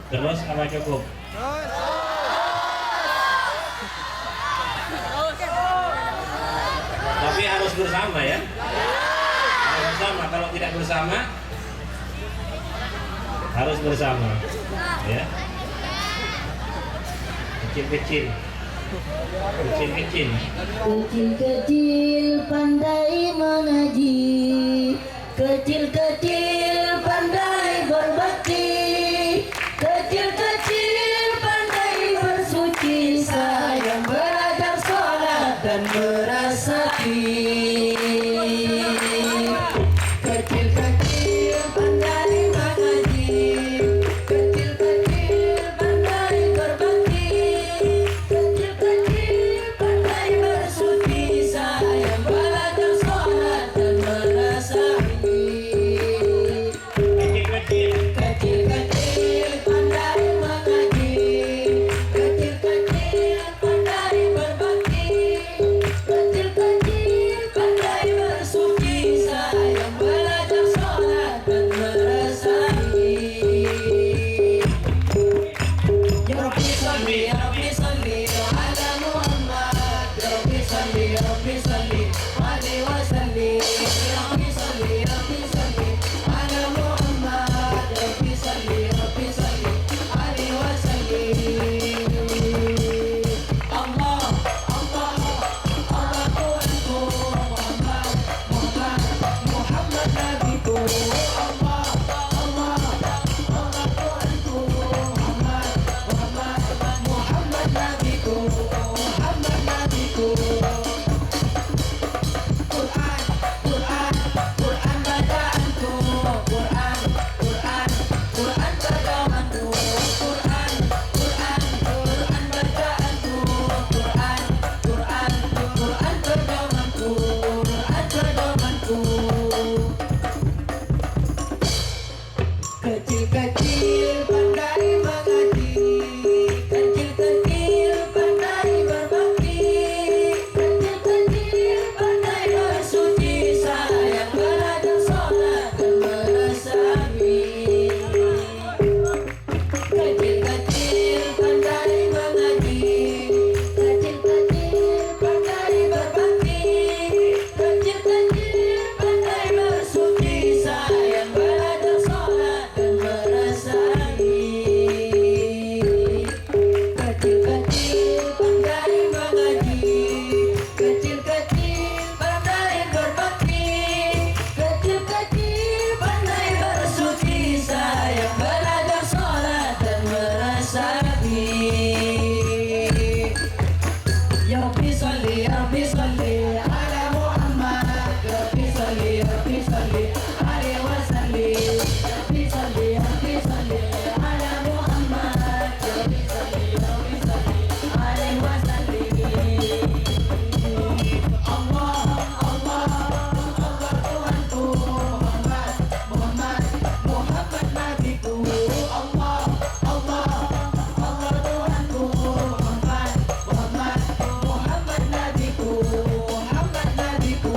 Terus apa cukup? Tapi harus bersama ya. Harus bersama. Kalau tidak bersama, harus bersama. Ya. Kecil-kecil. Kecil-kecil. Kecil-kecil pandai mengaji, kecil-kecil pandai berbakti, kecil-kecil pandai bersuci, sayang belajar sholat dan meresapi. Kecil-kecil pandai mengaji, kecil-kecil pandai berbakti, kecil-kecil pandai bersuci, sayang belajar sholat dan meresapi. Kecil-kecil. Kecil-kecil pandai mengaji, kecil-kecil pandai berbakti, kecil-kecil pandai bersuci, sayang belajar sholat dan meresapi. Ya Rabbi salli, ya Rabbi salli ala Muhammad, ya Rabbi salli, ya Rabbi salli alaihi wa sallim, ya Rabbi salli, ya Rabbi salli ala Muhammad, ya Rabbi salli, ya Rabbi salli alaihi wa sallim. Allah, Allah, Allah Tuhanku, Muhammad, Muhammad, Muhammad Nabiku. Allah, Allah, Allah Tuhanku, Muhammad, Muhammad, Muhammad Nabiku, Muhammad Nabiku. Quran, Quran, Quran bacaanku, Quran, Quran, Quran pedomanku, Quran, Quran, Quran bacaanku, Quran, Quran, Quran pedomanku, Quran pedomanku. Kecil-kecil pandai mengaji, kecil-kecil pandai berbakti, kecil-kecil pandai bersuci, sayang belajar sholat dan meresapi. Kecil-kecil pandai mengaji, kecil-kecil pandai berbakti, kecil-kecil pandai bersuci, sayang belajar sholat dan meresapi. Kecil-kecil pandai mengaji, kecil-kecil pandai berbakti, kecil-kecil pandai bersuci, sayang belajar sholat dan meresapi. Ya Rabbi salli, ya Rabbi salli ala Muhammad, ya Rabbi salli, ya Rabbi salli alaihi wa sallim, ya Rabbi salli, ya Rabbi salli ala Muhammad, ya Rabbi salli, ya Rabbi salli alaihi wa sallim. Allah, Allah, Allah Tuhanku, Muhammad, Muhammad, Muhammad Nabiku. Allah, Allah, Allah Tuhanku, Muhammad, Muhammad, Muhammad Nabiku, Muhammad Nabiku.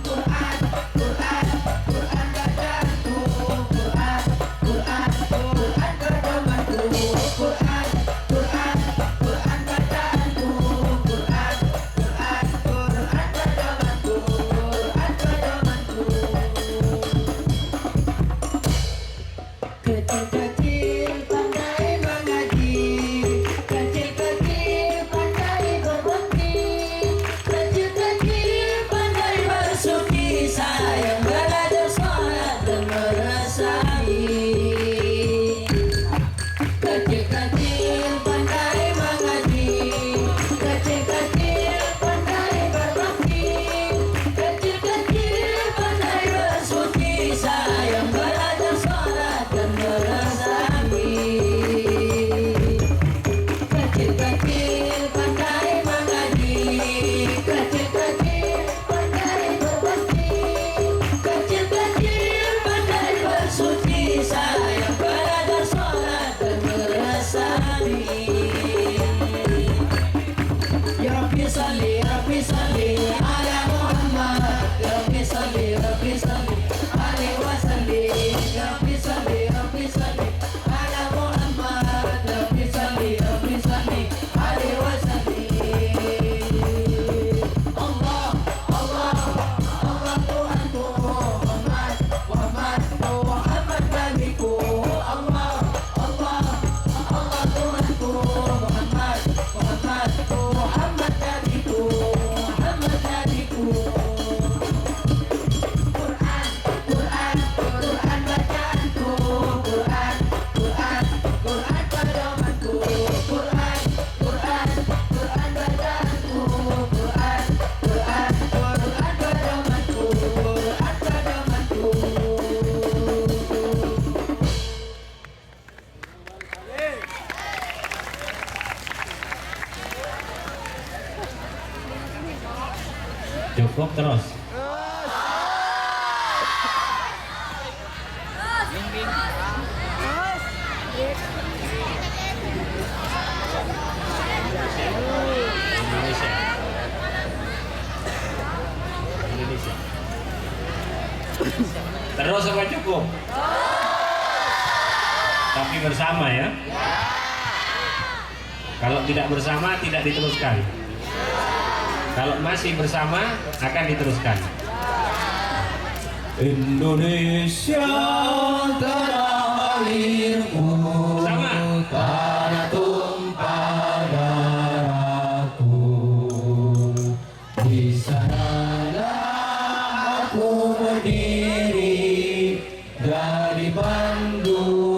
Quran, Quran, Quran bacaanku, Quran, Quran, Quran pedomanku, Quran, Quran, Quran bacaanku, Quran, Quran, Quran pedomanku, Quran pedomanku. Kecil-kecil pandai mengaji, kecil-kecil pandai berbakti, kecil-kecil pandai bersuci, sayang belajar sholat dan meresapi. Kecil-kecil pandai mengaji, kecil-kecil pandai berbakti, kecil-kecil pandai bersuci, sayang belajar sholat dan meresapi. Cukup terus. Indonesia. Indonesia. Terus apa cukup? Tapi bersama ya. Kalau tidak bersama tidak diteruskan. Kalau masih bersama akan diteruskan. Indonesia tanah airku, Sama. tanah tumpah darahku. Di sanalah aku berdiri dari pandu